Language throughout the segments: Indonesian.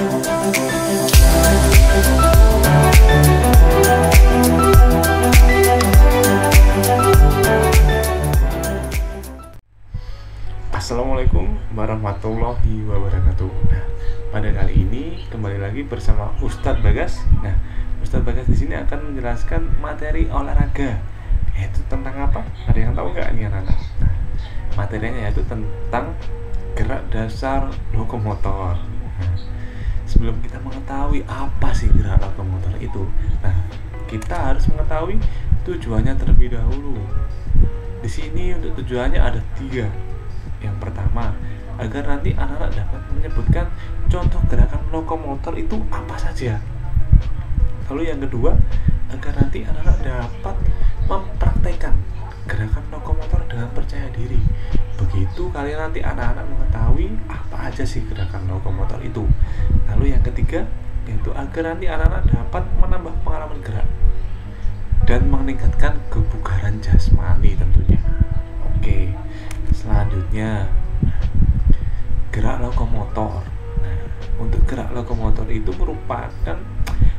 Assalamualaikum warahmatullahi wabarakatuh. Nah, pada kali ini kembali lagi bersama Ustadz Bagas. Nah, Ustadz Bagas di sini akan menjelaskan materi olahraga. Yaitu tentang apa? Ada yang tahu nggak nih anak-anak? Nah, materinya yaitu tentang gerak dasar lokomotor. Nah, sebelum kita mengetahui apa sih gerak lokomotor itu, nah kita harus mengetahui tujuannya terlebih dahulu. Di sini untuk tujuannya ada 3. Yang pertama, agar nanti anak-anak dapat menyebutkan contoh gerakan lokomotor itu apa saja. Lalu yang kedua, agar nanti anak-anak dapat mempraktekkan gerakan lokomotor dengan percaya diri. Begitu kalian nanti anak-anak mengetahui apa aja sih gerakan lokomotor itu. Lalu yang ketiga, yaitu agar nanti anak-anak dapat menambah pengalaman gerak dan meningkatkan kebugaran jasmani tentunya. Oke, selanjutnya gerak lokomotor. Nah, untuk gerak lokomotor itu merupakan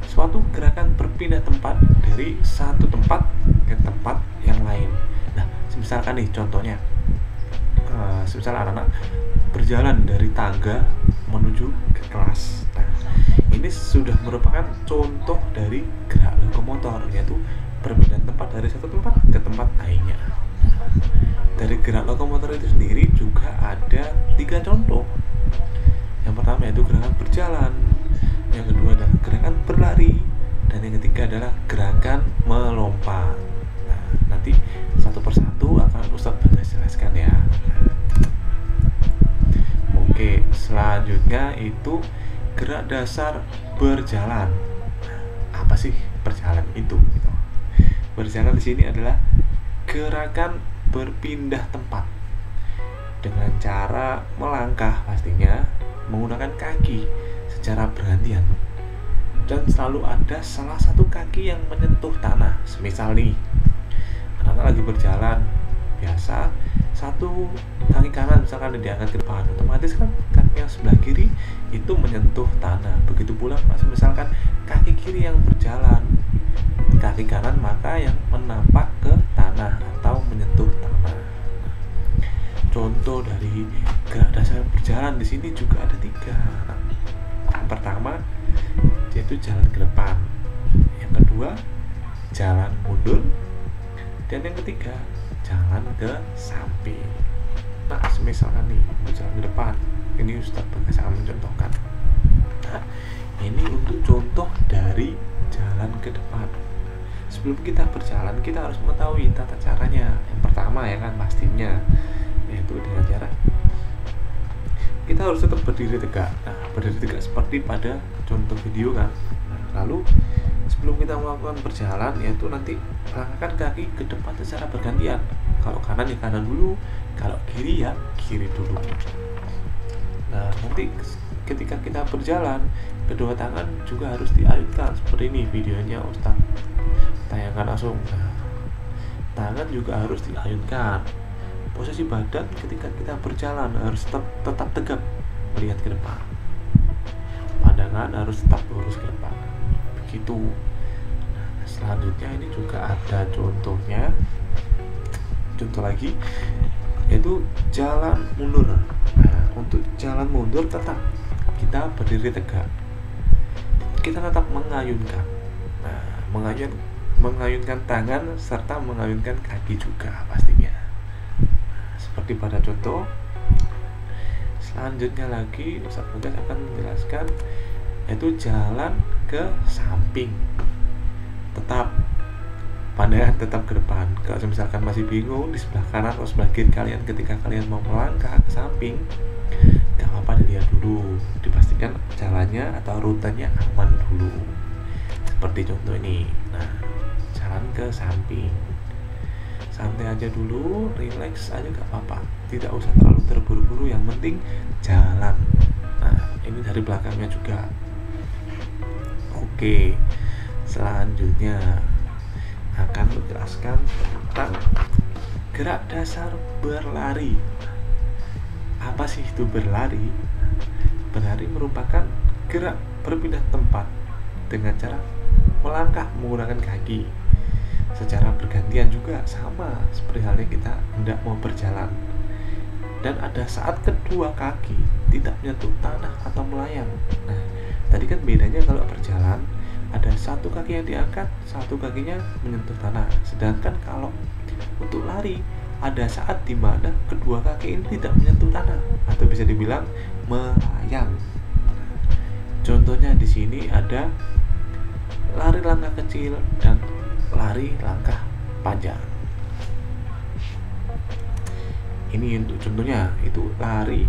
suatu gerakan berpindah tempat dari satu tempat ke tempat yang lain. Nah, misalkan nih contohnya, semisal anak-anak berjalan dari tangga menuju ke kelas. Nah, ini sudah merupakan contoh dari gerak lokomotor, yaitu perpindahan tempat dari satu tempat ke tempat lainnya. Dari gerak lokomotor itu sendiri juga ada 3 contoh. Yang pertama yaitu gerakan berjalan, yang kedua adalah gerakan berlari, dan yang ketiga adalah gerakan melompat. Nah, nanti satu persatu akan Ustadz Bagas jelaskan ya. Oke, selanjutnya itu gerak dasar berjalan. Apa sih berjalan itu? Berjalan di sini adalah gerakan berpindah tempat dengan cara melangkah, pastinya menggunakan kaki secara bergantian, dan selalu ada salah satu kaki yang menyentuh tanah. Semisal nih anak lagi berjalan biasa, satu kaki kanan misalkan diangkat ke depan, otomatis kan kaki yang sebelah kiri itu menyentuh tanah. Begitu pula misalkan kaki kiri yang berjalan, kaki kanan maka yang menampak ke tanah atau menyentuh tanah. Contoh dari gerak dasar berjalan di sini juga ada 3. Yang pertama yaitu jalan ke depan, yang kedua jalan mundur, dan yang ketiga jalan ke samping. Nah, misalkan nih jalan ke depan, ini Ustadz Bagas akan mencontohkan. Nah, ini untuk contoh dari jalan ke depan. Sebelum kita berjalan, kita harus mengetahui tata caranya. Yang pertama ya kan pastinya, yaitu dengan cara kita harus tetap berdiri tegak. Nah, berdiri tegak seperti pada contoh video kan. Nah, lalu sebelum kita melakukan berjalan, yaitu nanti langkahkan kaki ke depan secara bergantian. Kalau kanan ya kanan dulu, kalau kiri ya kiri dulu. Nah, nanti ketika kita berjalan, kedua tangan juga harus diayunkan seperti ini videonya Ustadz tayangkan langsung. Nah, tangan juga harus diayunkan. Posisi badan ketika kita berjalan harus tetap tegap melihat ke depan. Pandangan harus tetap lurus ke depan. Begitu. Nah, selanjutnya ini juga ada contohnya. Contoh lagi yaitu jalan mundur. Nah, untuk jalan mundur tetap kita berdiri tegak. Kita tetap mengayunkan. Nah, mengayunkan tangan serta mengayunkan kaki juga pastinya. Seperti pada contoh. Selanjutnya lagi Ustadz Bagas akan menjelaskan yaitu jalan ke samping. Tetap pandangan tetap ke depan. Kalau misalkan masih bingung di sebelah kanan atau sebelah kiri kalian ketika kalian mau melangkah ke samping, gak apa-apa dilihat dulu, dipastikan jalannya atau rutenya aman dulu. Seperti contoh ini. Nah, jalan ke samping, santai aja dulu, relax aja gak apa-apa, tidak usah terlalu terburu-buru, yang penting jalan. Nah, ini dari belakangnya juga. Oke, selanjutnya akan menjelaskan tentang gerak dasar berlari. Apa sih itu berlari? Berlari merupakan gerak berpindah tempat dengan cara melangkah menggunakan kaki secara bergantian juga, sama seperti halnya kita hendak mau berjalan. Dan ada saat kedua kaki tidak menyentuh tanah atau melayang. Nah, tadi kan bedanya kalau berjalan ada satu kaki yang diangkat, satu kakinya menyentuh tanah. Sedangkan kalau untuk lari ada saat dimana kedua kaki ini tidak menyentuh tanah atau bisa dibilang melayang. Contohnya di sini ada lari langkah kecil dan lari langkah panjang. Ini untuk contohnya itu lari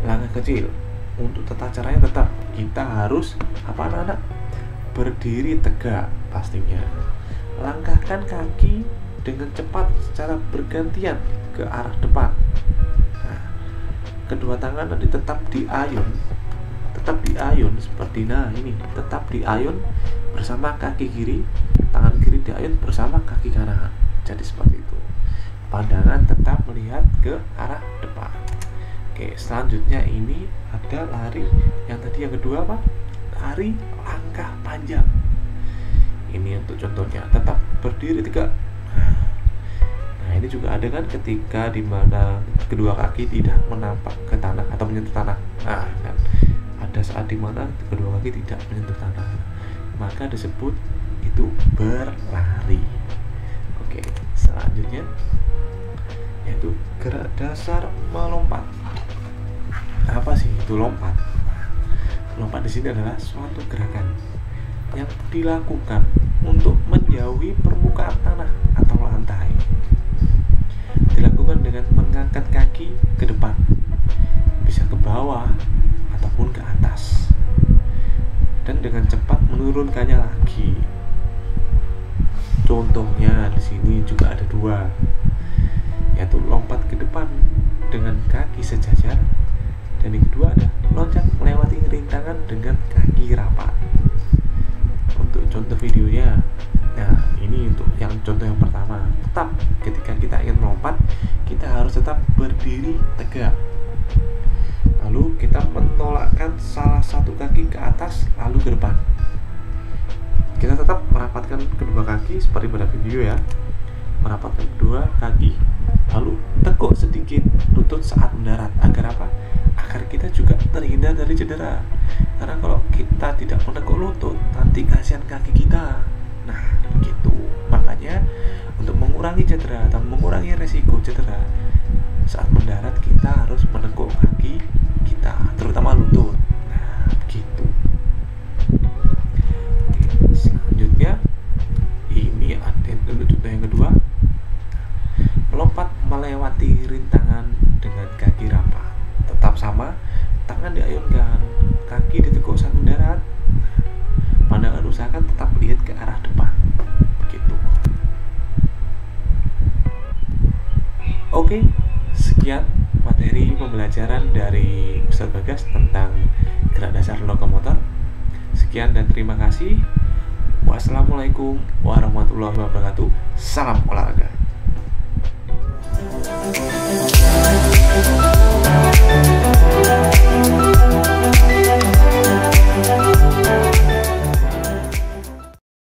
langkah kecil. Untuk tata caranya tetap kita harus apa anak-anak? Berdiri tegak pastinya. Langkahkan kaki dengan cepat secara bergantian ke arah depan. Nah, kedua tangan nanti tetap diayun seperti ini, tetap diayun bersama kaki kiri, tangan kiri diayun bersama kaki kanan. Jadi seperti itu. Pandangan tetap melihat ke arah depan. Oke, selanjutnya ini ada lari yang tadi yang kedua apa? Lari langkah panjang. Ini untuk contohnya, tetap berdiri tegak. Nah, ini juga ada kan ketika dimana kedua kaki tidak menampak ke tanah atau menyentuh tanah. Nah, kan ada saat dimana kedua kaki tidak menyentuh tanah, maka disebut itu berlari. Oke, selanjutnya yaitu gerak dasar melompat. Apa sih itu lompat? Lompat di sini adalah suatu gerakan yang dilakukan untuk menjauhi permukaan tanah atau lantai. Dilakukan dengan mengangkat kaki ke depan, bisa ke bawah ataupun ke atas, dan dengan cepat menurunkannya lagi. Contohnya di sini juga ada dua, yaitu lompat ke depan dengan kaki sejajar, dan yang kedua ada loncat melewati rintangan dengan kaki rapat. Untuk contoh videonya, nah ini untuk yang contoh yang pertama, tetap ketika kita ingin melompat kita harus tetap berdiri tegak, lalu kita menolakkan salah satu kaki ke atas lalu ke depan. Kita tetap merapatkan kedua kaki seperti pada video ya, merapatkan kedua kaki lalu tekuk sedikit lutut saat mendarat. Agar apa? Agar kita juga terhindar dari cedera. Karena kalau kita tidak menekuk lutut, nanti kasihan kaki kita. Nah, gitu. Makanya untuk mengurangi cedera atau mengurangi resiko cedera saat mendarat, kita harus menekuk kaki kita, terutama lutut. Nah, gitu. Selanjutnya ini ada untuk contoh yang kedua, melompat melewati rintangan dengan kaki rapat. Tetap sama, tangan diayunkan, kaki ditekuk saat mendarat. Pandangan usahakan tetap lihat ke arah depan. Begitu. Oke, sekian materi pembelajaran dari Ustadz Bagas tentang gerak dasar lokomotor. Sekian dan terima kasih. Wassalamualaikum warahmatullahi wabarakatuh. Salam olahraga.